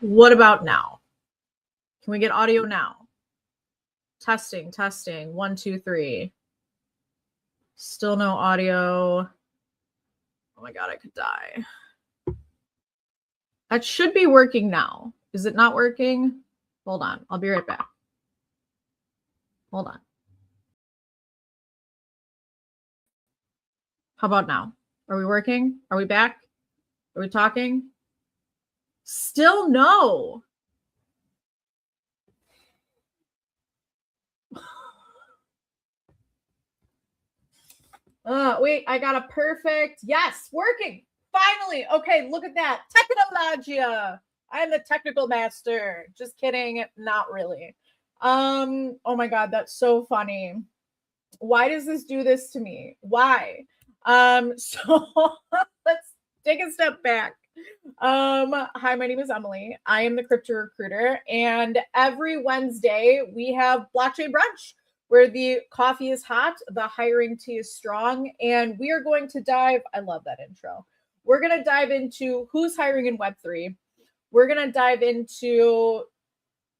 What about now? Can we get audio now? Testing. 1, 2, 3. Still no audio. Oh my God, I could die. That should be working now. Is it not working? Hold on. I'll be right back. Hold on. How about now? Are we working? Are we back? Are we talking? Still no. Wait, I got a perfect. Yes, working. Finally. Okay, look at that. Technologia. I am the technical master. Just kidding. Not really. Oh my God, that's so funny. Why does this do this to me? Why? So let's take a step back. Hi, my name is Emily. I am the crypto recruiter, and every Wednesday we have blockchain brunch where the coffee is hot, the hiring tea is strong, and we are going to dive. I love that intro. We're going to dive into who's hiring in Web3. We're going to dive into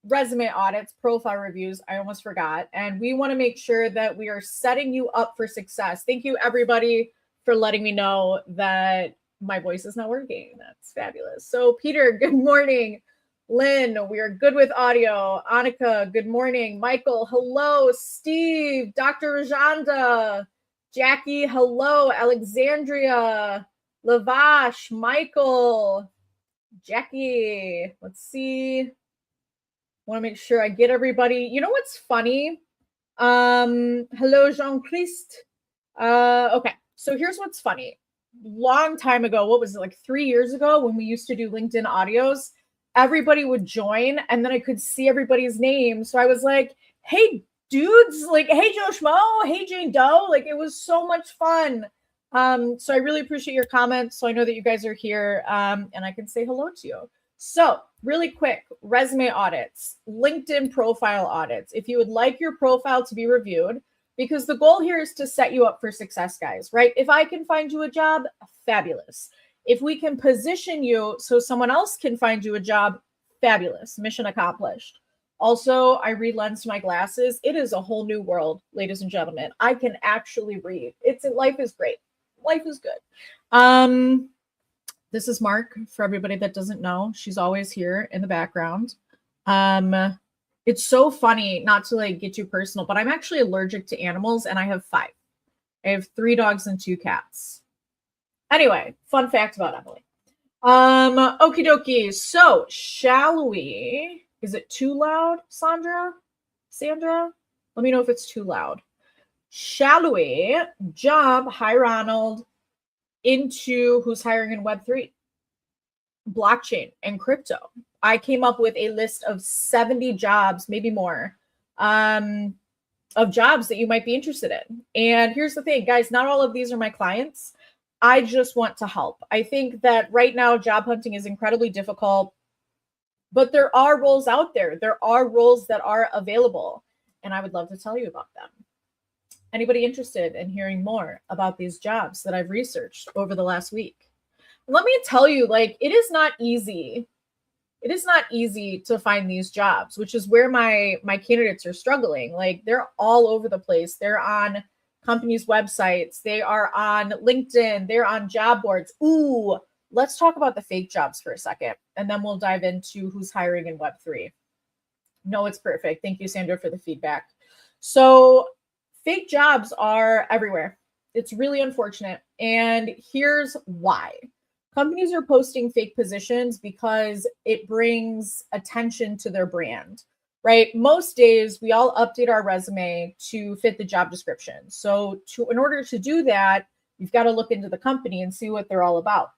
resume audits, profile reviews. I almost forgot. And we want to make sure that we are setting you up for success. Thank you, everybody, for letting me know that my voice is not working. That's fabulous. So, Peter, good morning. Lynn, we are good with audio. Annika, good morning. Michael, hello. Steve, Dr. Rajanda, Jackie, hello. Alexandria, Lavash, Michael, Jackie. Let's see. Want to make sure I get everybody. You know what's funny? Hello, Jean-Christ. Okay, so here's what's funny. Long time ago, what was it, like 3 years ago, when we used to do LinkedIn audios, everybody would join and then I could see everybody's name. So I was like, hey, dudes, like, hey, Joe Schmo, hey, Jane Doe. Like, it was so much fun. So I really appreciate your comments. So I know that you guys are here and I can say hello to you. So really quick, resume audits, LinkedIn profile audits. If you would like your profile to be reviewed, because the goal here is to set you up for success, guys, right? If I can find you a job, fabulous. If we can position you so someone else can find you a job, fabulous. Mission accomplished. Also, I read lens to my glasses. It is a whole new world, ladies and gentlemen. I can actually read. Life is great. Life is good. This is Mark, for everybody that doesn't know. She's always here in the background. It's so funny, not to like get too personal, but I'm actually allergic to animals and I have 5. I have 3 dogs and 2 cats. Anyway, fun fact about Emily. Okie dokie. So shall we, is it too loud, Sandra? Let me know if it's too loud. Shall we jump, hi Ronald, into who's hiring in Web3, blockchain, and crypto? I came up with a list of 70 jobs, maybe more, of jobs that you might be interested in. And here's the thing, guys, not all of these are my clients. I just want to help. I think that right now job hunting is incredibly difficult, but there are roles out there. There are roles that are available, and I would love to tell you about them. Anybody interested in hearing more about these jobs that I've researched over the last week? Let me tell you, like, it is not easy. It is not easy to find these jobs, which is where my candidates are struggling. Like, they're all over the place. They're on companies' websites. They are on LinkedIn. They're on job boards. Ooh, let's talk about the fake jobs for a second, and then we'll dive into who's hiring in Web3. No, it's perfect. Thank you, Sandra, for the feedback. So fake jobs are everywhere. It's really unfortunate. And here's why. Companies are posting fake positions because it brings attention to their brand, right? Most days we all update our resume to fit the job description. So in order to do that, you've got to look into the company and see what they're all about.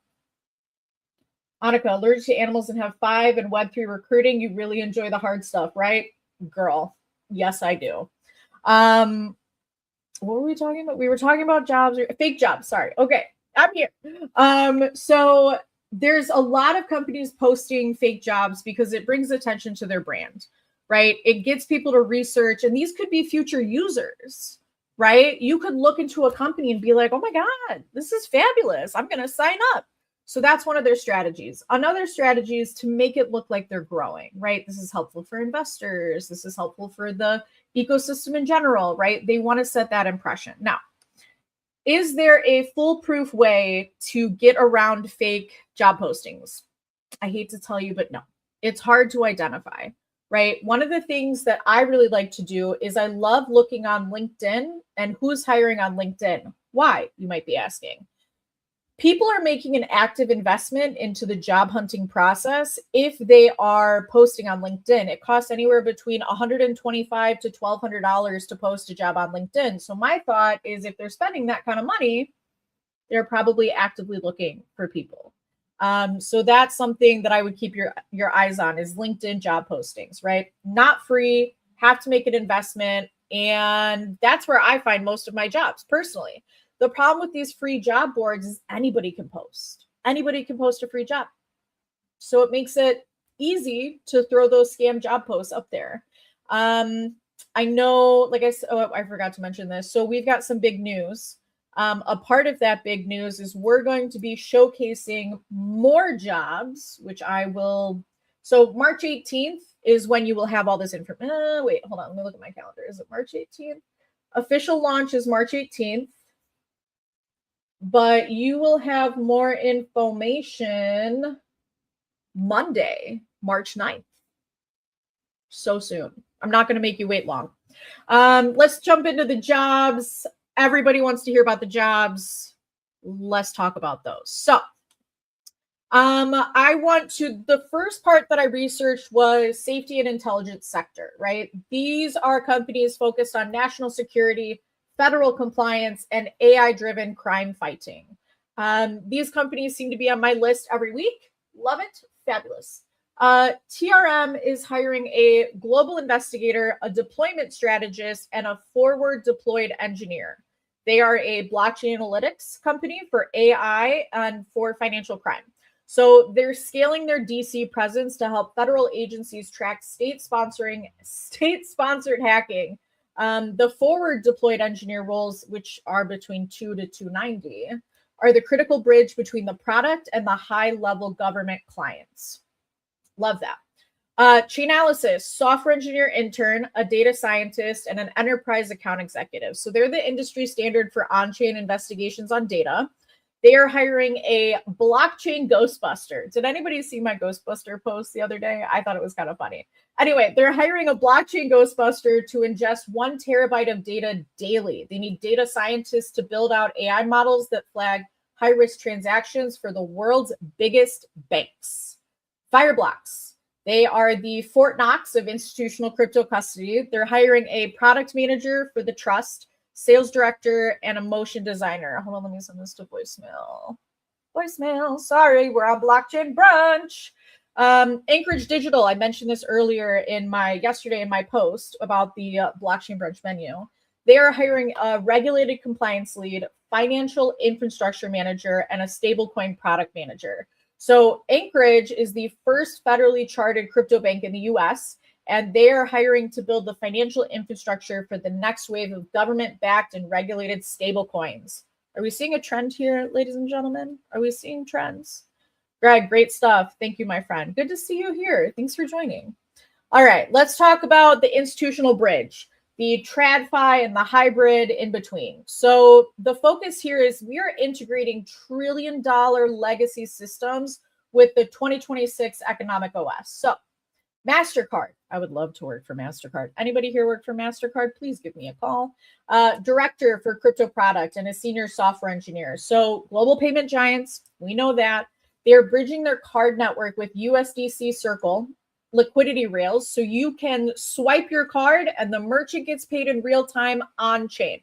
Annika, allergic to animals and have 5 in Web3 recruiting. You really enjoy the hard stuff, right? Girl, yes, I do. What were we talking about? We were talking about jobs, fake jobs. Sorry. Okay, I'm here. So there's a lot of companies posting fake jobs because it brings attention to their brand, right? It gets people to research, and these could be future users, right? You could look into a company and be like, oh my God, this is fabulous. I'm going to sign up. So that's one of their strategies. Another strategy is to make it look like they're growing, right? This is helpful for investors. This is helpful for the ecosystem in general, right? They want to set that impression. Now, is there a foolproof way to get around fake job postings? I hate to tell you, but no, it's hard to identify, right? One of the things that I really like to do is I love looking on LinkedIn and who's hiring on LinkedIn. Why, you might be asking. People are making an active investment into the job hunting process if they are posting on LinkedIn. It costs anywhere between $125 to $1,200 to post a job on LinkedIn. So my thought is if they're spending that kind of money, they're probably actively looking for people. So that's something that I would keep your eyes on is LinkedIn job postings, right? Not free, have to make an investment. And that's where I find most of my jobs personally. The problem with these free job boards is anybody can post. Anybody can post a free job. So it makes it easy to throw those scam job posts up there. I know, like I said, I forgot to mention this. So we've got some big news. A part of that big news is we're going to be showcasing more jobs, which I will. So March 18th is when you will have all this information. Wait, hold on. Let me look at my calendar. Is it March 18th? Official launch is March 18th. But you will have more information Monday, March 9th. So soon. I'm not going to make you wait long. Let's jump into the jobs. Everybody wants to hear about the jobs. Let's talk about those. So the first part that I researched was safety and intelligence sector, right? These are companies focused on national security, federal compliance, and AI-driven crime fighting. These companies seem to be on my list every week. Love it. Fabulous. TRM is hiring a global investigator, a deployment strategist, and a forward deployed engineer. They are a blockchain analytics company for AI and for financial crime. So they're scaling their DC presence to help federal agencies track state-sponsored hacking. The forward deployed engineer roles, which are between 2 to 290, are the critical bridge between the product and the high-level government clients. Love that. Chainalysis, software engineer intern, a data scientist, and an enterprise account executive. So they're the industry standard for on-chain investigations on data. They are hiring a blockchain Ghostbuster. Did anybody see my Ghostbuster post the other day? I thought it was kind of funny. Anyway, they're hiring a blockchain Ghostbuster to ingest 1 terabyte of data daily. They need data scientists to build out AI models that flag high-risk transactions for the world's biggest banks. Fireblocks. They are the Fort Knox of institutional crypto custody. They're hiring a product manager for the trust, sales director, and a motion designer. Hold on, let me send this to voicemail. Voicemail, sorry, we're on Blockchain Brunch. Anchorage Digital, I mentioned this earlier yesterday in my post about the Blockchain Brunch menu. They are hiring a regulated compliance lead, financial infrastructure manager, and a stablecoin product manager. So Anchorage is the first federally chartered crypto bank in the US, and they are hiring to build the financial infrastructure for the next wave of government-backed and regulated stablecoins. Are we seeing a trend here, ladies and gentlemen? Are we seeing trends? Greg, great stuff. Thank you, my friend. Good to see you here. Thanks for joining. All right, let's talk about the institutional bridge, the TradFi and the hybrid in between. So the focus here is we are integrating trillion-dollar legacy systems with the 2026 economic OS. So MasterCard, I would love to work for MasterCard. Anybody here work for MasterCard? Please give me a call. Director for crypto product and a senior software engineer. So global payment giants, we know that. They're bridging their card network with USDC Circle liquidity rails, so you can swipe your card and the merchant gets paid in real time on chain.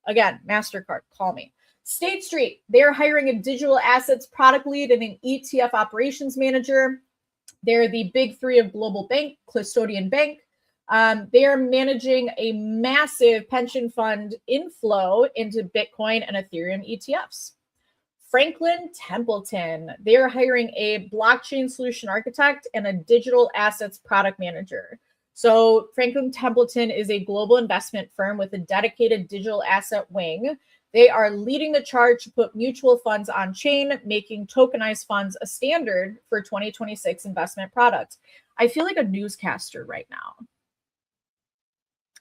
Again, MasterCard, call me. State Street, they're hiring a digital assets product lead and an ETF operations manager. They're the big 3 of global bank, custodian bank. They are managing a massive pension fund inflow into Bitcoin and Ethereum ETFs. Franklin Templeton, they are hiring a blockchain solution architect and a digital assets product manager. So Franklin Templeton is a global investment firm with a dedicated digital asset wing. They are leading the charge to put mutual funds on chain, making tokenized funds a standard for 2026 investment products. I feel like a newscaster right now.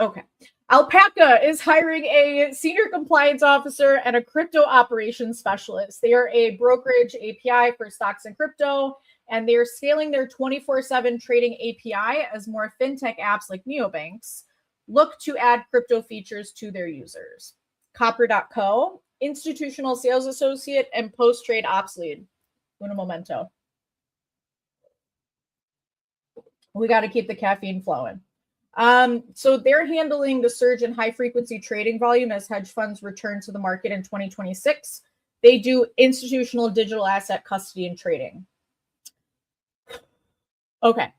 Okay. Alpaca is hiring a senior compliance officer and a crypto operations specialist. They are a brokerage API for stocks and crypto, and they are scaling their 24/7 trading API as more fintech apps like neobanks look to add crypto features to their users. Copper.co, institutional sales associate and post-trade ops lead. Uno momento. We got to keep the caffeine flowing. So they're handling the surge in high frequency trading volume as hedge funds return to the market in 2026. They do institutional digital asset custody and trading. Okay.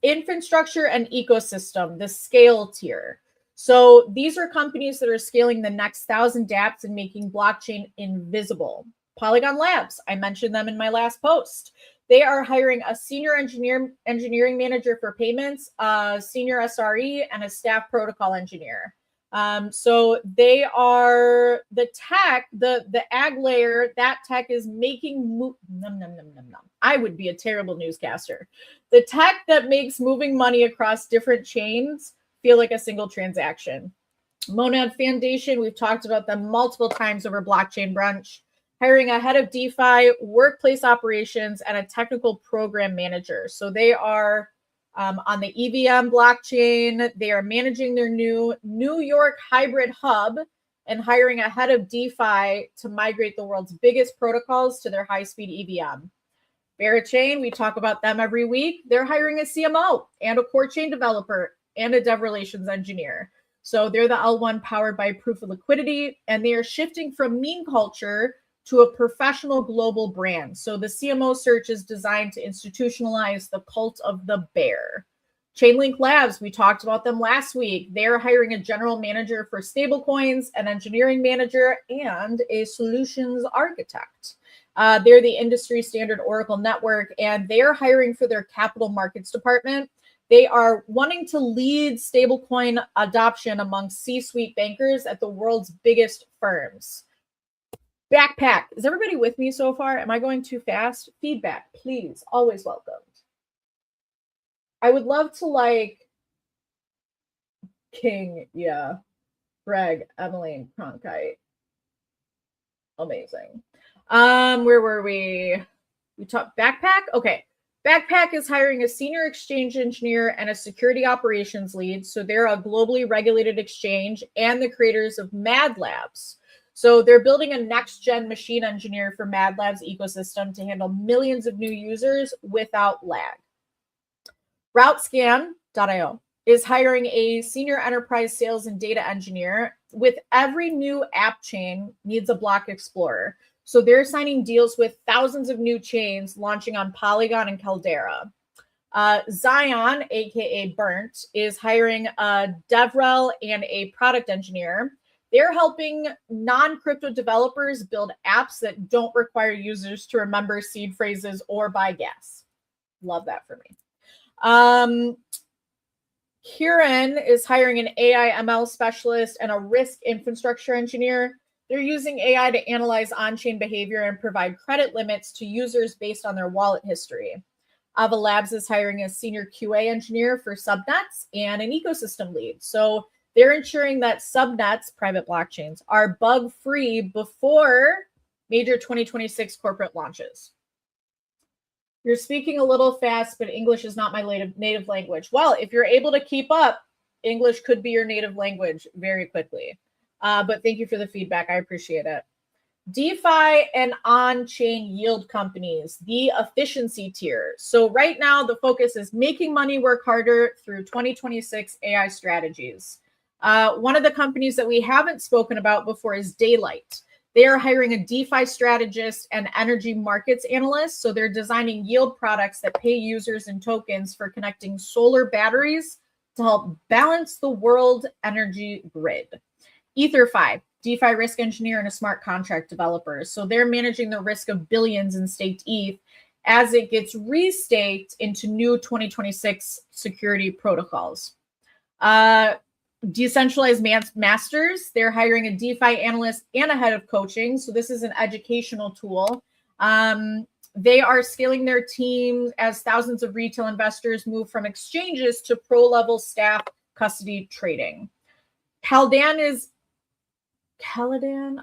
Infrastructure and ecosystem, the scale tier. So these are companies that are scaling the next 1,000 dApps and making blockchain invisible. Polygon Labs, I mentioned them in my last post. They are hiring a senior engineering manager for payments, a senior SRE, and a staff protocol engineer. So they are the tech, the ag layer, that tech is making, I would be a terrible newscaster. The tech that makes moving money across different chains feel like a single transaction. Monad Foundation, we've talked about them multiple times over Blockchain Brunch. Hiring a head of DeFi, workplace operations, and a technical program manager. So they are on the EVM blockchain. They are managing their new New York hybrid hub and hiring a head of DeFi to migrate the world's biggest protocols to their high-speed EVM. Berachain, we talk about them every week. They're hiring a CMO and a core chain developer and a dev relations engineer. So they're the L1 powered by Proof of Liquidity, and they are shifting from meme culture to a professional global brand. So the CMO search is designed to institutionalize the cult of the bear. Chainlink Labs, we talked about them last week. They're hiring a general manager for stablecoins, an engineering manager, and a solutions architect. They're the industry standard Oracle network, and they're hiring for their capital markets department. They are wanting to lead stablecoin adoption among C-suite bankers at the world's biggest firms. Backpack. Is everybody with me so far? Am I going too fast? Feedback, please. Always welcomed. I would love to like King, yeah. Greg, Emmeline, Cronkite. Amazing. Where were we? We talked Backpack? Okay. Backpack is hiring a senior exchange engineer and a security operations lead. So they're a globally regulated exchange and the creators of Mad Labs. So they're building a next-gen machine engineer for Mad Labs ecosystem to handle millions of new users without lag. Routescan.io is hiring a senior enterprise sales and data engineer. With every new app chain needs a block explorer. So they're signing deals with thousands of new chains launching on Polygon and Caldera. Zion, aka Burnt, is hiring a DevRel and a product engineer. They're helping non-crypto developers build apps that don't require users to remember seed phrases or buy gas. Love that for me. Kieran is hiring an AI ML specialist and a risk infrastructure engineer. They're using AI to analyze on-chain behavior and provide credit limits to users based on their wallet history. Ava Labs is hiring a senior QA engineer for subnets and an ecosystem lead. So they're ensuring that subnets, private blockchains, are bug-free before major 2026 corporate launches. You're speaking a little fast, but English is not my native language. Well, if you're able to keep up, English could be your native language very quickly. But thank you for the feedback. I appreciate it. DeFi and on-chain yield companies, the efficiency tier. So right now, the focus is making money work harder through 2026 AI strategies. One of the companies that we haven't spoken about before is Daylight. They are hiring a DeFi strategist and energy markets analyst. So they're designing yield products that pay users in tokens for connecting solar batteries to help balance the world energy grid. EtherFi, DeFi risk engineer and a smart contract developer. So they're managing the risk of billions in staked ETH as it gets restaked into new 2026 security protocols. Decentralized Masters. They're hiring a DeFi analyst and a head of coaching. So this is an educational tool. They are scaling their team as thousands of retail investors move from exchanges to pro-level staff custody trading. Caladan,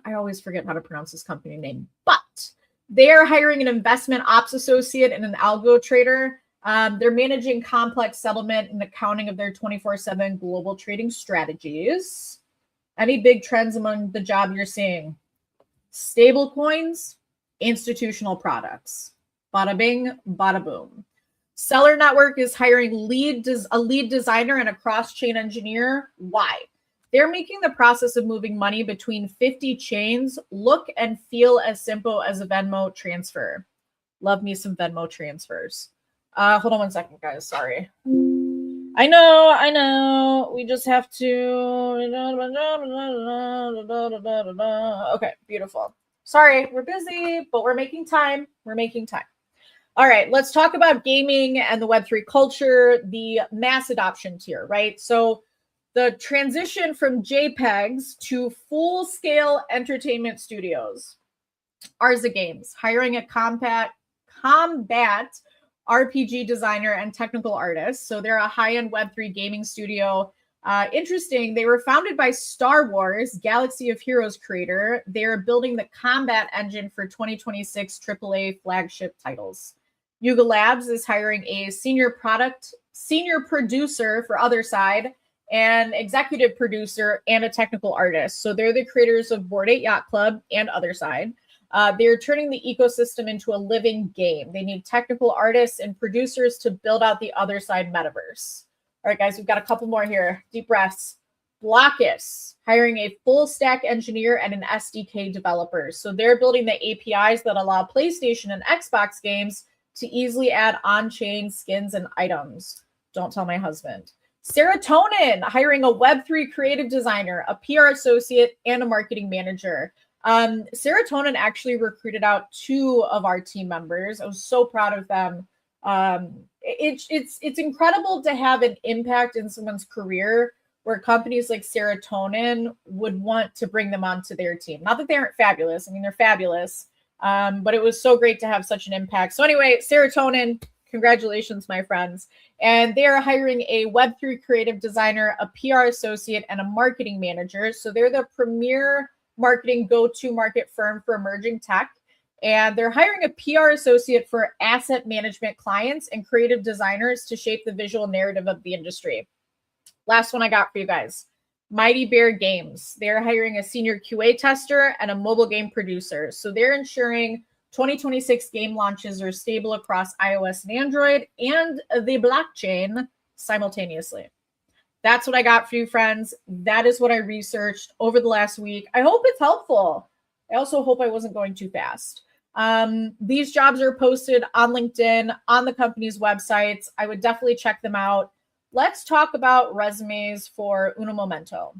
I always forget how to pronounce this company name, but they are hiring an investment ops associate and an algo trader. They're managing complex settlement and accounting of their 24/7 global trading strategies. Any big trends among the job you're seeing? Stable coins, institutional products. Bada bing, bada boom. Seller Network is hiring a lead designer and a cross-chain engineer. Why? They're making the process of moving money between 50 chains look and feel as simple as a Venmo transfer. Love me some Venmo transfers. Hold on one second, guys. Sorry. I know. We just have to. Okay, beautiful. Sorry, we're busy, but we're making time. All right, let's talk about gaming and the Web3 culture, the mass adoption tier, right? So the transition from JPEGs to full-scale entertainment studios. Arza Games, hiring a combat RPG designer and technical artist. So they're a high-end Web3 gaming studio. Interesting, they were founded by Star Wars, Galaxy of Heroes creator. They're building the combat engine for 2026 AAA flagship titles. Yuga Labs is hiring a senior producer for Other Side, an executive producer, and a technical artist. So they're the creators of Bored Ape Yacht Club and Other Side. They're turning the ecosystem into a living game. They need technical artists and producers to build out the Other Side metaverse. All right, guys, we've got a couple more here. Deep breaths. Blockus, hiring a full stack engineer and an SDK developer. So they're building the APIs that allow PlayStation and Xbox games to easily add on-chain skins and items. Don't tell my husband. Serotonin, hiring a Web3 creative designer, a PR associate, and a marketing manager. Serotonin actually recruited out 2 of our team members. I was so proud of them. It's incredible to have an impact in someone's career where companies like Serotonin would want to bring them onto their team. Not that they aren't fabulous. I mean, they're fabulous. But it was so great to have such an impact. So anyway, Serotonin, congratulations, my friends. And they are hiring a Web3 creative designer, a PR associate, and a marketing manager. So they're the premier marketing go-to market firm for emerging tech. And they're hiring a PR associate for asset management clients and creative designers to shape the visual narrative of the industry. Last one I got for you guys. Mighty Bear Games. They're hiring a senior QA tester and a mobile game producer. So they're ensuring 2026 game launches are stable across iOS and Android and the blockchain simultaneously. That's what I got for you, friends. That is what I researched over the last week. I hope it's helpful. I also hope I wasn't going too fast. These jobs are posted on LinkedIn, on the company's websites. I would definitely check them out. Let's talk about resumes for Uno Momento.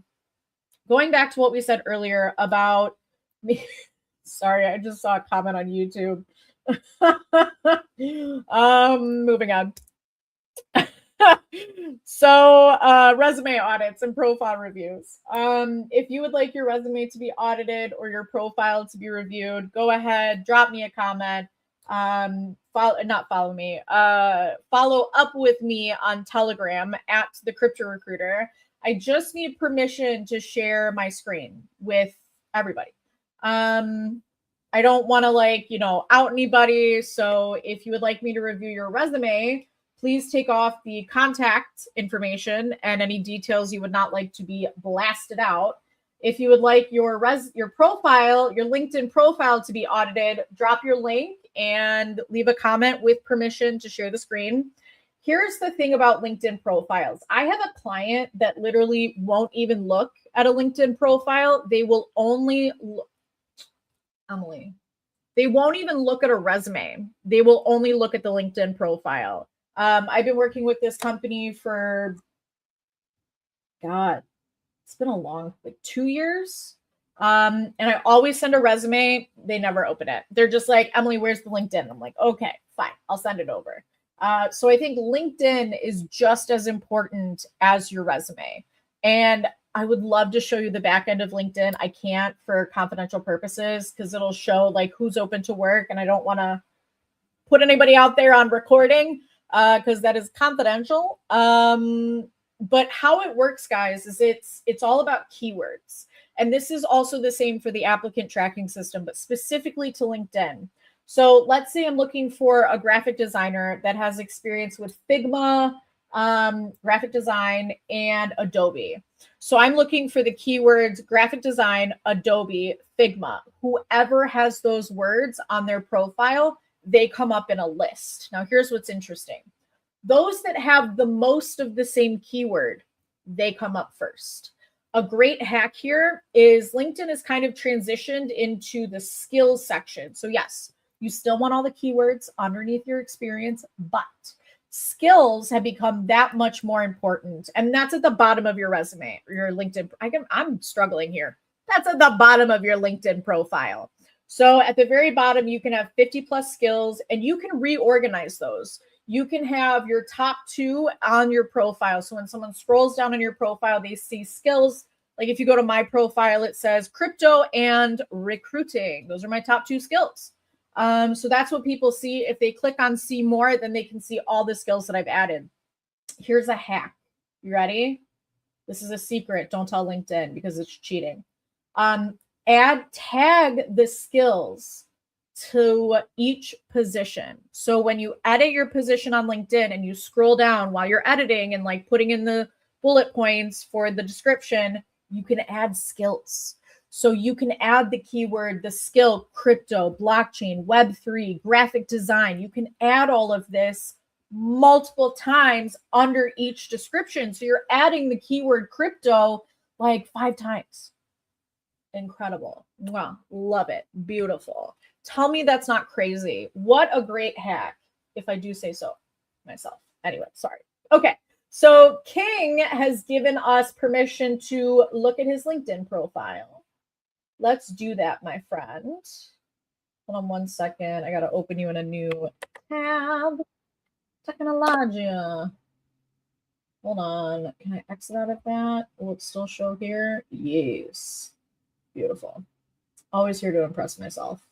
Going back to what we said earlier about me. Sorry, I just saw a comment on YouTube. Moving on. So resume audits and profile reviews. If you would like your resume to be audited or your profile to be reviewed, go ahead, drop me a comment. Follow up with me on Telegram at the Crypto Recruiter. I just need permission to share my screen with everybody. I don't want to out anybody. So if you would like me to review your resume, please take off the contact information and any details you would not like to be blasted out. If you would like your profile, your LinkedIn profile to be audited, drop your link and leave a comment with permission to share the screen. Here's the thing about LinkedIn profiles. I have a client that literally won't even look at a LinkedIn profile. They will only look, Emily, they won't even look at a resume. They will only look at the LinkedIn profile. I've been working with this company for, God, it's been a long, 2 years. And I always send a resume. They never open it. They're just like, Emily, where's the LinkedIn? I'm like, okay, fine. I'll send it over. So I think LinkedIn is just as important as your resume. And I would love to show you the back end of LinkedIn. I can't for confidential purposes because it'll show like who's open to work. And I don't want to put anybody out there on recording because that is confidential. But how it works, guys, is it's all about keywords. And this is also the same for the applicant tracking system, but specifically to LinkedIn. So let's say I'm looking for a graphic designer that has experience with Figma, graphic design, and Adobe. So I'm looking for the keywords graphic design, Adobe, Figma. Whoever has those words on their profile, they come up in a list. Now, here's what's interesting. Those that have the most of the same keyword, they come up first. A great hack here is LinkedIn is kind of transitioned into the skills section. So yes, you still want all the keywords underneath your experience, but skills have become that much more important. And that's at the bottom of your resume, your LinkedIn. I'm struggling here. That's at the bottom of your LinkedIn profile. So at the very bottom, you can have 50 plus skills and you can reorganize those. You can have your top 2 on your profile. So when someone scrolls down on your profile, they see skills. Like if you go to my profile, it says crypto and recruiting. Those are my top 2 skills. So that's what people see. If they click on see more, then they can see all the skills that I've added. Here's a hack. You ready? This is a secret. Don't tell LinkedIn because it's cheating. Tag the skills to each position. So when you edit your position on LinkedIn and you scroll down while you're editing and like putting in the bullet points for the description, you can add skills. So you can add the keyword, the skill, crypto, blockchain, Web3, graphic design. You can add all of this multiple times under each description. So you're adding the keyword crypto like 5 times. Incredible. Wow. Love it. Beautiful. Tell me that's not crazy. What a great hack, if I do say so myself. Anyway, sorry. Okay. So King has given us permission to look at his LinkedIn profile. Let's do that, my friend. Hold on one second. I got to open you in a new tab. Technologia. Hold on. Can I exit out of that? Will it still show here? Yes. Beautiful. Always here to impress myself.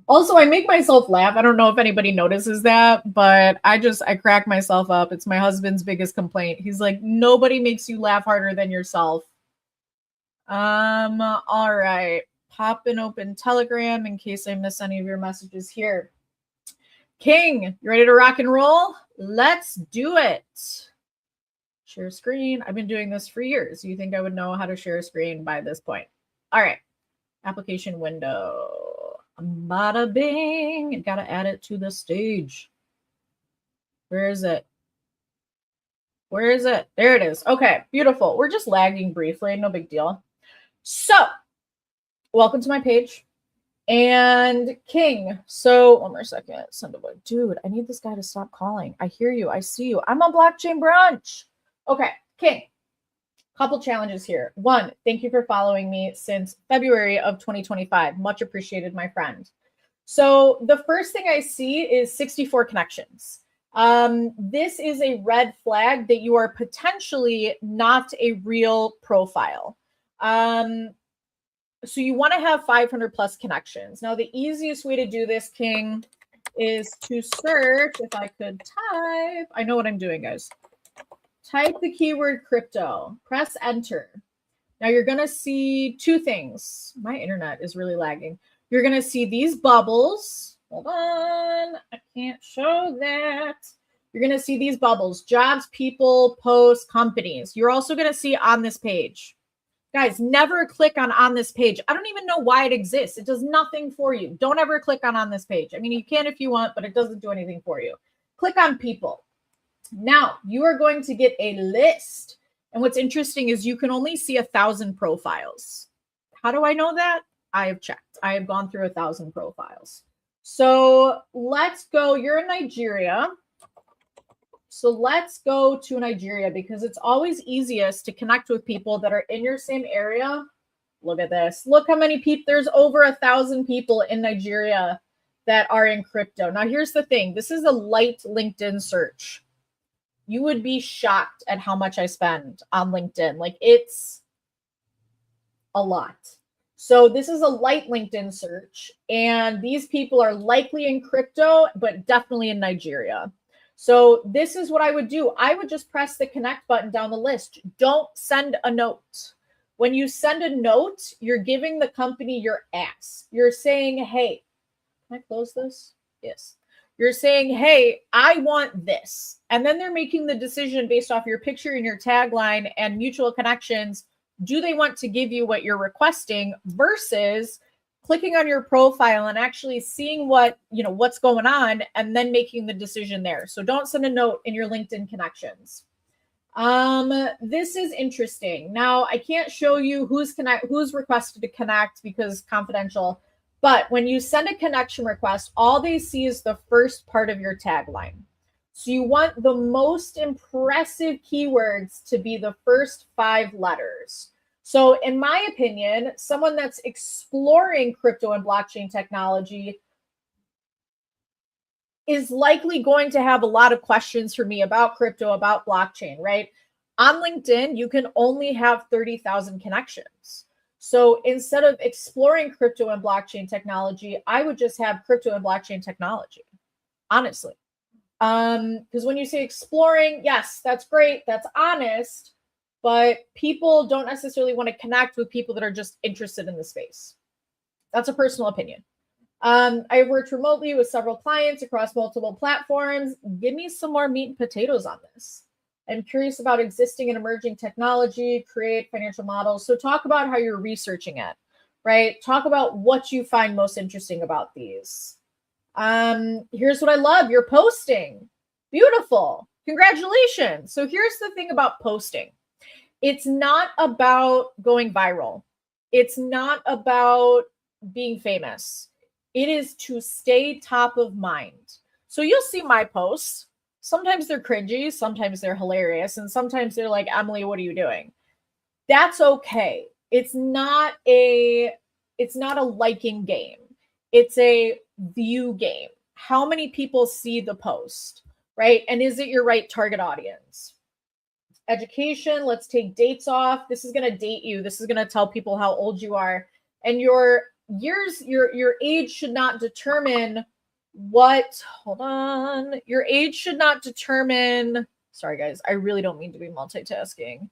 Also, I make myself laugh. I don't know if anybody notices that, but I crack myself up. It's my husband's biggest complaint. He's like, nobody makes you laugh harder than yourself. All right. Pop and open Telegram in case I miss any of your messages here. King, you ready to rock and roll? Let's do it. Share screen. I've been doing this for years. You think I would know how to share a screen by this point? All right. Application window. Bada bing. Gotta add it to the stage. Where is it? Where is it? There it is. Okay, beautiful. We're just lagging briefly. No big deal. So, welcome to my page. And King. So, one more second. Send away. Dude, I need this guy to stop calling. I hear you. I see you. I'm on Blockchain Brunch. Okay, King. Couple challenges here. 1, thank you for following me since February of 2025. Much appreciated, my friend. So the first thing I see is 64 connections. This is a red flag that you are potentially not a real profile. So you want to have 500 plus connections. Now, the easiest way to do this, King, is to search. If I could type, I know what I'm doing, guys. Type the keyword crypto, press enter. Now you're going to see 2 things. My internet is really lagging. You're going to see these bubbles. Hold on. I can't show that. You're going to see these bubbles, jobs, people, posts, companies. You're also going to see on this page. Guys, never click on this page. I don't even know why it exists. It does nothing for you. Don't ever click on this page. I mean, you can if you want, but it doesn't do anything for you. Click on people. Now you are going to get a list. And what's interesting is you can only see 1,000 profiles. How do I know that? I have checked. I have gone through 1,000 profiles. So let's go. You're in Nigeria. So let's go to Nigeria because it's always easiest to connect with people that are in your same area. Look at this. Look how many people. There's over 1,000 people in Nigeria that are in crypto. Now, here's the thing. This is a light LinkedIn search. You would be shocked at how much I spend on LinkedIn. Like, it's a lot. So this is a light LinkedIn search, and these people are likely in crypto, but definitely in Nigeria. So this is what I would do. I would just press the connect button down the list. Don't send a note. When you send a note, you're giving the company your ask. You're saying, hey, can I close this? Yes. You're saying, hey, I want this. And then they're making the decision based off your picture and your tagline and mutual connections. Do they want to give you what you're requesting versus clicking on your profile and actually seeing what's going on and then making the decision there. So don't send a note in your LinkedIn connections. This is interesting. Now I can't show you who's requested to connect because confidential, but when you send a connection request, all they see is the first part of your tagline. So you want the most impressive keywords to be the first 5 letters. So in my opinion, someone that's exploring crypto and blockchain technology is likely going to have a lot of questions for me about crypto, about blockchain, right? On LinkedIn, you can only have 30,000 connections. So instead of exploring crypto and blockchain technology, I would just have crypto and blockchain technology, honestly. Because when you say exploring, yes, that's great, that's honest, but people don't necessarily want to connect with people that are just interested in the space. That's a personal opinion. I've worked remotely with several clients across multiple platforms. Give me some more meat and potatoes on this. I'm curious about existing and emerging technology, create financial models. So talk about how you're researching it, right? Talk about what you find most interesting about these. Here's what I love. You're posting. Beautiful. Congratulations. So here's the thing about posting. It's not about going viral. It's not about being famous. It is to stay top of mind. So you'll see my posts. Sometimes they're cringy, sometimes they're hilarious, and sometimes they're like, Emily, what are you doing? That's okay. It's not a liking game. It's a view game. How many people see the post, right? And is it your right target audience? Education, let's take dates off. This is going to date you. This is going to tell people how old you are. And your years, your age should not determine your age should not determine, sorry guys, I really don't mean to be multitasking.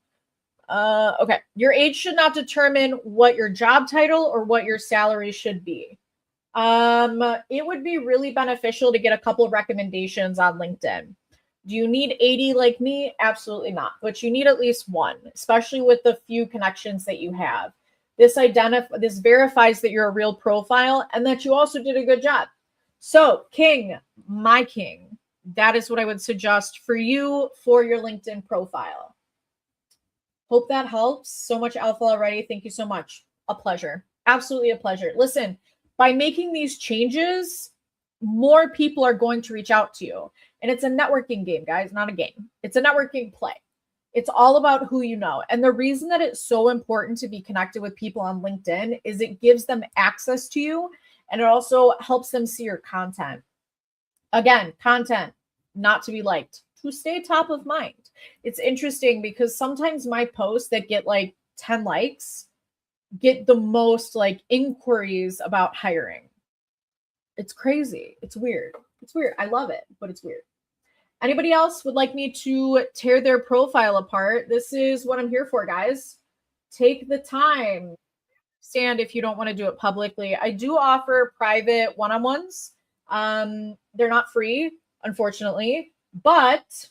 Okay. Your age should not determine what your job title or what your salary should be. It would be really beneficial to get a couple of recommendations on LinkedIn. Do you need 80 like me? Absolutely not. But you need at least one, especially with the few connections that you have. This verifies that you're a real profile and that you also did a good job. So, King, my king, that is what I would suggest for you for your LinkedIn profile. Hope that helps. So much alpha already. Thank you so much. A pleasure. Absolutely a pleasure. Listen, by making these changes, more people are going to reach out to you. And it's a networking game, guys, not a game. It's a networking play. It's all about who you know. And the reason that it's so important to be connected with people on LinkedIn is it gives them access to you, and it also helps them see your content. Again, content, not to be liked, to stay top of mind. It's interesting because sometimes my posts that get like 10 likes get the most like inquiries about hiring. It's crazy. It's weird. It's weird. I love it, but it's weird. Anybody else would like me to tear their profile apart? This is what I'm here for, guys. Take the time. Stand if you don't want to do it publicly. I do offer private one-on-ones. They're not free, unfortunately, but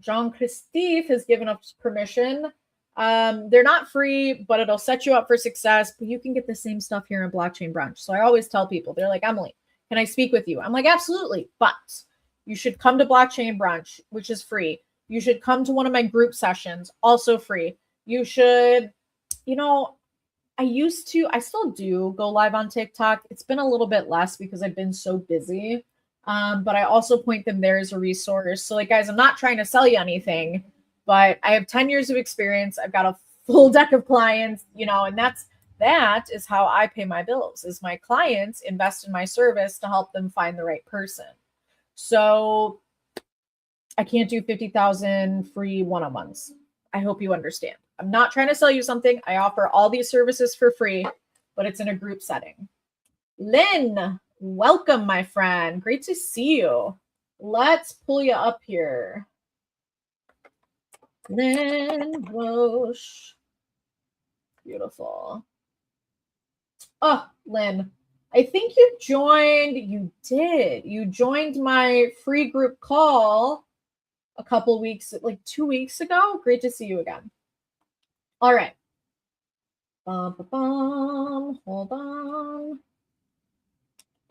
Jean-Christophe has given us permission. They're not free, but it'll set you up for success. But you can get the same stuff here in Blockchain Brunch. So I always tell people, they're like, Emily, can I speak with you? I'm like, absolutely. But you should come to Blockchain Brunch, which is free. You should come to one of my group sessions, also free. You should, I still do go live on TikTok. It's been a little bit less because I've been so busy. But I also point them there as a resource. So like, guys, I'm not trying to sell you anything, but I have 10 years of experience. I've got a full deck of clients, and that is how I pay my bills, is my clients invest in my service to help them find the right person. So I can't do 50,000 free one-on-ones. I hope you understand. I'm not trying to sell you something. I offer all these services for free, but it's in a group setting. Lynn, welcome, my friend. Great to see you. Let's pull you up here. Lynn Roche. Beautiful. Oh, Lynn, I think you joined. You did. You joined my free group call a couple weeks, like 2 weeks ago. Great to see you again. All right. Hold on.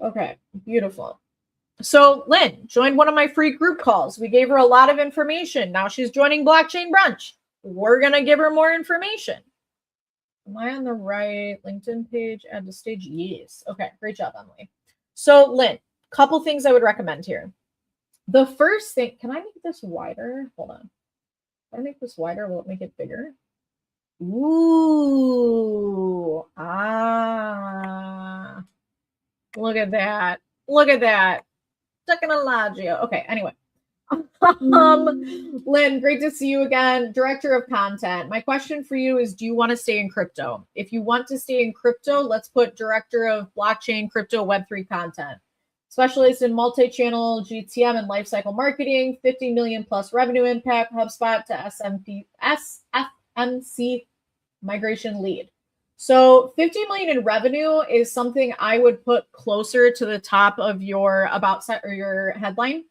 Okay, beautiful. So Lynn joined one of my free group calls. We gave her a lot of information. Now she's joining Blockchain Brunch. We're going to give her more information. Am I on the right LinkedIn page? Add to stage? Yes. Okay, great job, Emily. So Lynn, couple things I would recommend here. The first thing, can I make this wider? Hold on. If I make this wider, will it make it bigger? Ooh. Ah. Look at that. Look at that. Technology. Okay, anyway. Lynn, great to see you again. Director of content. My question for you is, do you want to stay in crypto? If you want to stay in crypto, let's put director of blockchain, crypto, Web3 content. Specialist in multi-channel GTM and lifecycle marketing, 50 million plus revenue impact, HubSpot to SFMC migration lead. So 50 million in revenue is something I would put closer to the top of your about set or your headline.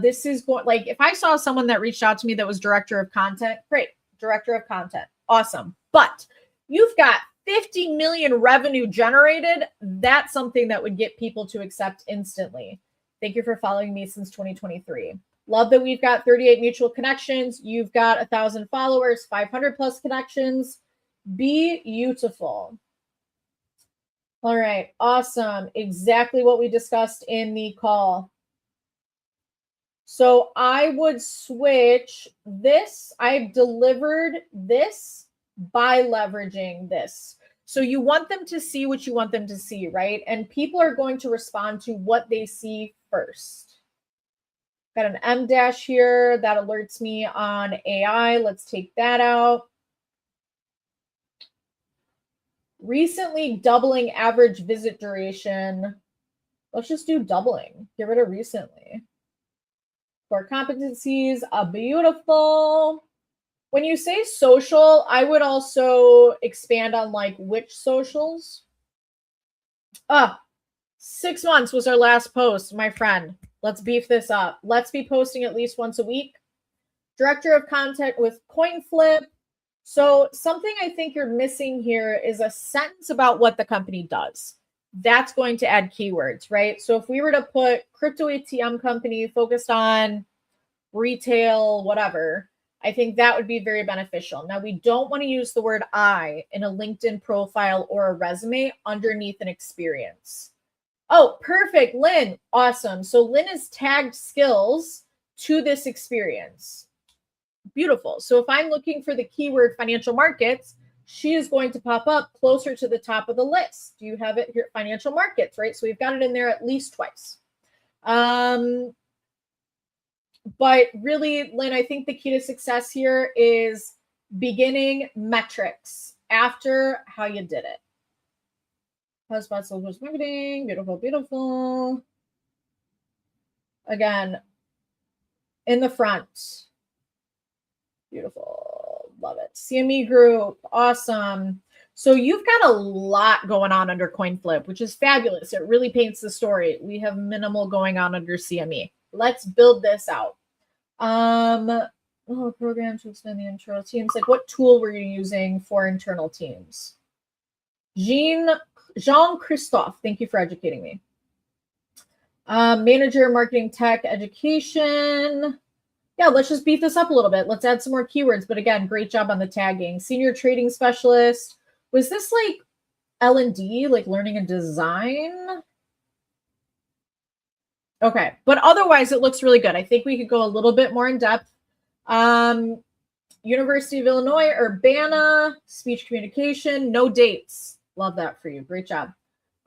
This is going, like, if I saw someone that reached out to me that was director of content, great, director of content, awesome. But you've got 50 million revenue generated. That's something that would get people to accept instantly. Thank you for following me since 2023. Love that we've got 38 mutual connections. You've got 1,000 followers, 500 plus connections. Beautiful. All right, awesome. Exactly what we discussed in the call. So I would switch this. I've delivered this by leveraging this. So you want them to see what you want them to see, right? And people are going to respond to what they see first. Got an M dash here that alerts me on AI. Let's take that out. Recently doubling average visit duration. Let's just do doubling. Get rid of recently. Core competencies, beautiful. When you say social, I would also expand on like which socials. 6 months was our last post, my friend. Let's beef this up. Let's be posting at least once a week. Director of content with CoinFlip. So something I think you're missing here is a sentence about what the company does. That's going to add keywords, right? So if we were to put crypto ATM company focused on retail, whatever, I think that would be very beneficial. Now, we don't want to use the word I in a LinkedIn profile or a resume underneath an experience. Oh, perfect, Lynn. Awesome. So Lynn has tagged skills to this experience. Beautiful. So if I'm looking for the keyword financial markets, she is going to pop up closer to the top of the list. Do you have it here? Financial markets, right? So we've got it in there at least twice. But really, Lynn, I think the key to success here is beginning metrics after how you did it. HubSpot social marketing, beautiful, beautiful. Again, in the front. Beautiful. Love it. CME group. Awesome. So you've got a lot going on under CoinFlip, which is fabulous. It really paints the story. We have minimal going on under CME. Let's build this out. Program to expand the internal teams. Like, what tool were you using for internal teams? Jean-Christophe, thank you for educating me. Manager, marketing, tech, education. Yeah, let's just beef this up a little bit. Let's add some more keywords. But again, great job on the tagging. Senior trading specialist. Was this like L&D, like learning and design? Okay, but otherwise it looks really good. I think we could go a little bit more in depth. University of Illinois, Urbana, speech communication, no dates. Love that for you. Great job.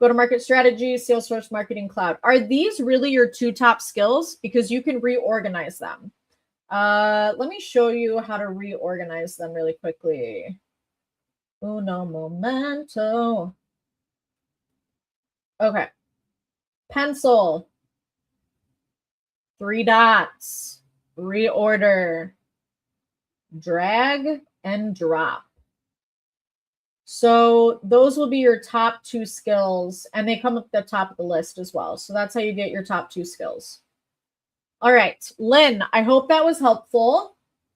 Go-to-market strategy, Salesforce marketing cloud. Are these really your two top skills? Because you can reorganize them. Let me show you how to reorganize them really quickly. Uno momento. Okay. Pencil. 3 dots. Reorder. Drag and drop. So those will be your top 2 skills, and they come at the top of the list as well. So that's how you get your top 2 skills. All right, Lynn, I hope that was helpful.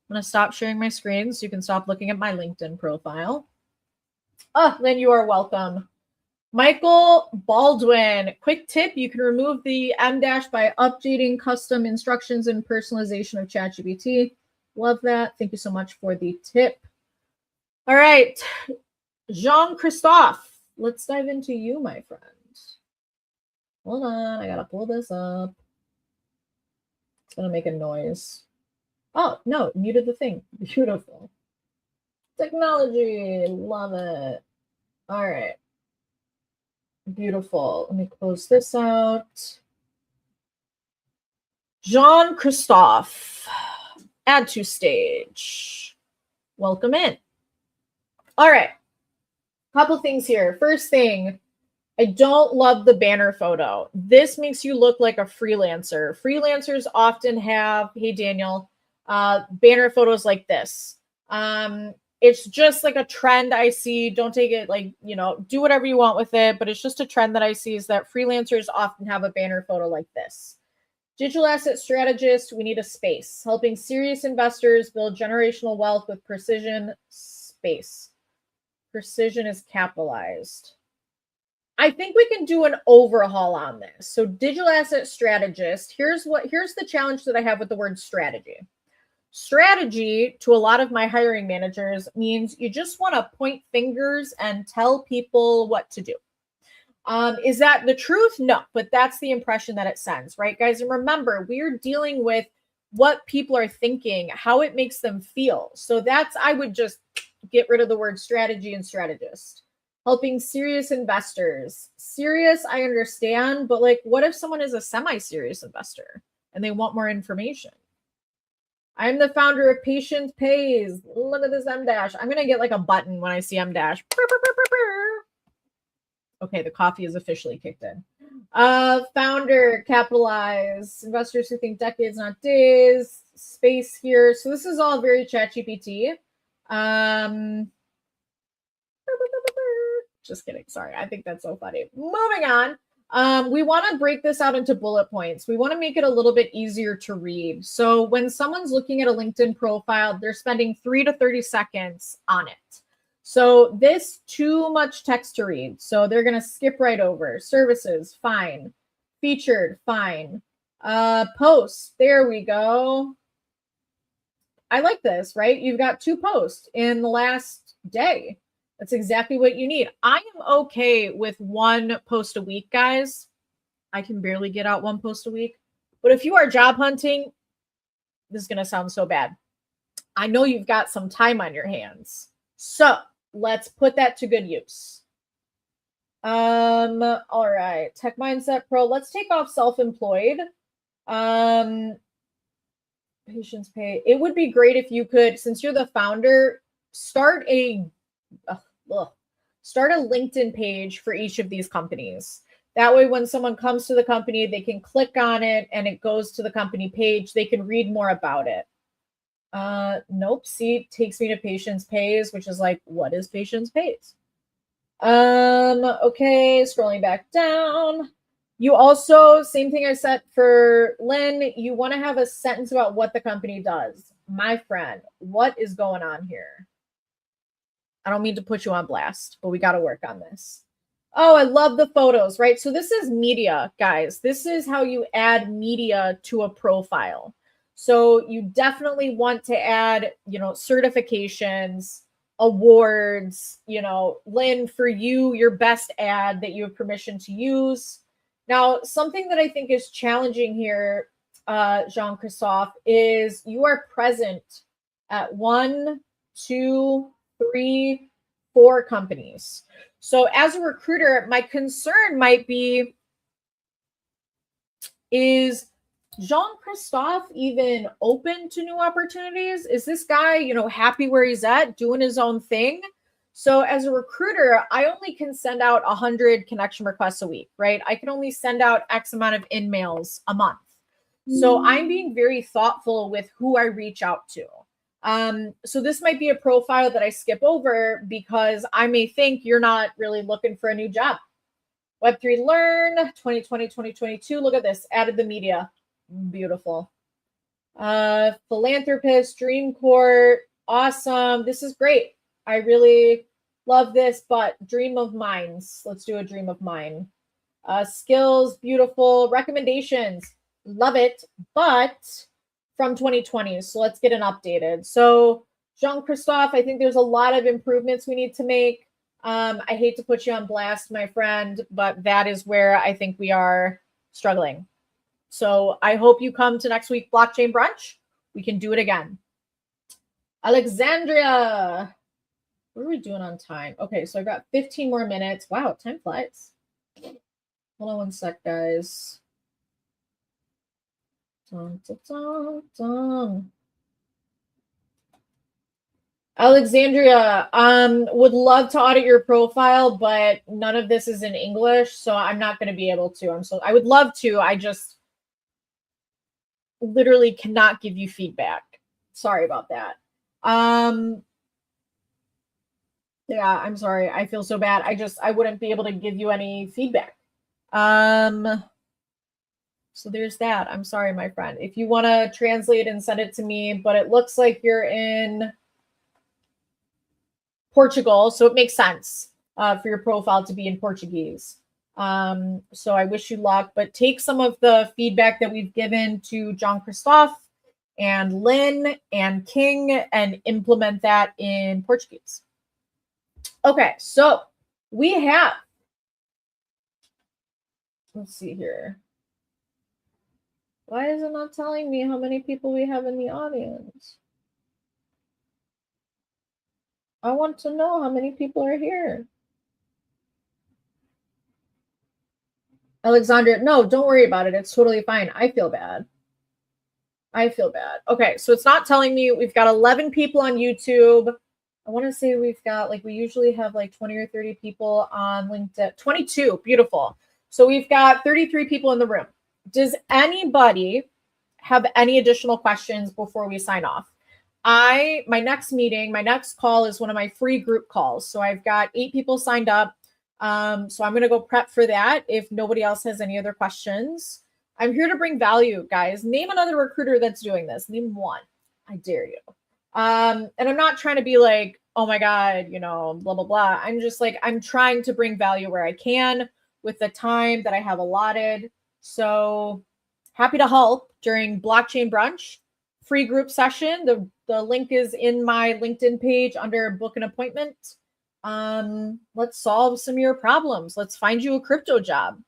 I'm going to stop sharing my screen so you can stop looking at my LinkedIn profile. Oh, Lynn, you are welcome. Michael Baldwin, quick tip, you can remove the M- by updating custom instructions and personalization of ChatGPT. Love that. Thank you so much for the tip. All right, Jean-Christophe, let's dive into you, my friend. Hold on, I gotta pull this up. It's gonna make a noise. Oh, no, muted the thing. Beautiful. Technology, love it. All right. Beautiful. Let me close this out. Jean-Christophe, add to stage. Welcome in. All right. Couple things here. First thing, I don't love the banner photo. This makes you look like a freelancer. Freelancers often have, hey Daniel, banner photos like this. It's just like a trend I see. Don't take it like, do whatever you want with it, but it's just a trend that I see is that freelancers often have a banner photo like this. Digital asset strategist, we need a space. Helping serious investors build generational wealth with precision, space. Precision is capitalized. I think we can do an overhaul on this. So digital asset strategist, here's the challenge that I have with the word strategy. Strategy to a lot of my hiring managers means you just want to point fingers and tell people what to do. Is that the truth? No, but that's the impression that it sends, right, guys? And remember, we're dealing with what people are thinking, how it makes them feel. So I would just get rid of the word strategy and strategist. Helping serious investors. Serious, I understand, but like, what if someone is a semi-serious investor and they want more information? I'm the founder of Patience Pays. Look at this M-. I'm going to get like a button when I see M-. Okay, the coffee is officially kicked in. Founder, capitalize, investors who think decades, not days, space here. So this is all very ChatGPT. Just kidding. Sorry. I think that's so funny. Moving on. We want to break this out into bullet points. We want to make it a little bit easier to read. So when someone's looking at a LinkedIn profile, they're spending 3 to 30 seconds on it. So this too much text to read. So they're going to skip right over. Services, fine. Featured, fine. Posts, there we go. I like this, right? You've got 2 posts in the last day. That's exactly what you need. I am okay with 1 post a week, guys. I can barely get out 1 post a week. But if you are job hunting, this is going to sound so bad. I know you've got some time on your hands. So let's put that to good use. All right. Tech Mindset Pro. Let's take off self-employed. Patience Pay. It would be great if you could, since you're the founder, start a LinkedIn page for each of these companies. That way, when someone comes to the company, they can click on it and it goes to the company page. They can read more about it. Nope. See, it takes me to Patience Pays, which is like, what is Patience Pays? Okay, scrolling back down. You also, same thing I said for Lynn, you want to have a sentence about what the company does. My friend, what is going on here? I don't mean to put you on blast, but we got to work on this. Oh, I love the photos, right? So this is media, guys. This is how you add media to a profile. So you definitely want to add, certifications, awards, Lynn, for you, your best ad that you have permission to use. Now, something that I think is challenging here, Jean-Christophe, is you are present at 1, 2, 3, 4 companies. So as a recruiter, my concern might be is Jean-Christophe even open to new opportunities? Is this guy, happy where he's at, doing his own thing? So as a recruiter, I only can send out 100 connection requests a week, right? I can only send out X amount of in-mails a month. So I'm being very thoughtful with who I reach out to. So this might be a profile that I skip over because I may think you're not really looking for a new job. Web3 Learn 2020, 2022. Look at this. Added the media. Beautiful. Philanthropist, Dream Court. Awesome. This is great. I really love this, but dream of mines. Let's do a dream of mine. Skills, beautiful. Recommendations. Love it, but from 2020. So let's get an updated. So Jean-Christophe, I think there's a lot of improvements we need to make. I hate to put you on blast, my friend, but that is where I think we are struggling. So I hope you come to next week blockchain brunch. We can do it again. Alexandria, what are we doing on time? Okay, so I've got 15 more minutes. Wow, time flies. Hold on one sec, guys. Dun, dun, dun, dun. Alexandria, would love to audit your profile, but none of this is in English, so I'm not going to be able to. I would love to. I just literally cannot give you feedback. Sorry about that. Yeah, I'm sorry. I feel so bad. I wouldn't be able to give you any feedback. So there's that. I'm sorry, my friend. If you want to translate and send it to me, but it looks like you're in Portugal, so it makes sense for your profile to be in Portuguese. So I wish you luck, but take some of the feedback that we've given to Jean-Christophe and Lynn and King and implement that in Portuguese. Okay, so we have, let's see here. Why is it not telling me how many people we have in the audience? I want to know how many people are here. Alexandra, no, don't worry about it. It's totally fine. I feel bad. Okay, so it's not telling me. We've got 11 people on YouTube. I want to say we've got, we usually have 20 or 30 people on LinkedIn. 22, beautiful. So we've got 33 people in the room. Does anybody have any additional questions before we sign off? My next call is one of my free group calls. So I've got 8 people signed up. So I'm going to go prep for that if nobody else has any other questions. I'm here to bring value, guys. Name another recruiter that's doing this. Name one. I dare you. And I'm not trying to be like, oh my God, blah, blah, blah. I'm just I'm trying to bring value where I can with the time that I have allotted. So happy to help during blockchain brunch, free group session. The link is in my LinkedIn page under book an appointment. Let's solve some of your problems. Let's find you a crypto job.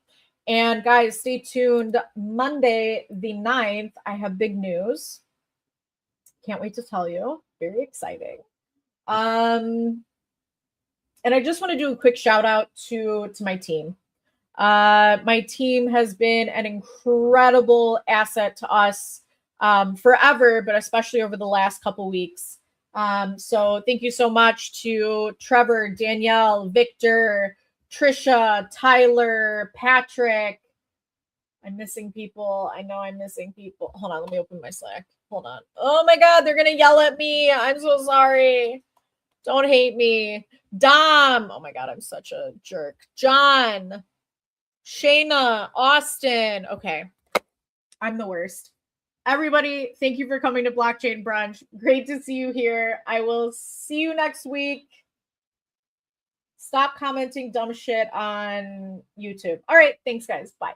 And guys, stay tuned. Monday, the 9th, I have big news. Can't wait to tell you. Very exciting. And I just want to do a quick shout out to my team. My team has been an incredible asset to us forever, but especially over the last couple weeks. So thank you so much to Trevor, Danielle, Victor, Trisha, Tyler, Patrick. I'm missing people. I know I'm missing people. Hold on, let me open my Slack. Hold on. Oh my God, they're going to yell at me. I'm so sorry. Don't hate me. Dom. Oh my God, I'm such a jerk. John. Shayna. Austin. Okay. I'm the worst. Everybody, thank you for coming to Blockchain Brunch. Great to see you here. I will see you next week. Stop commenting dumb shit on YouTube. All right. Thanks, guys. Bye.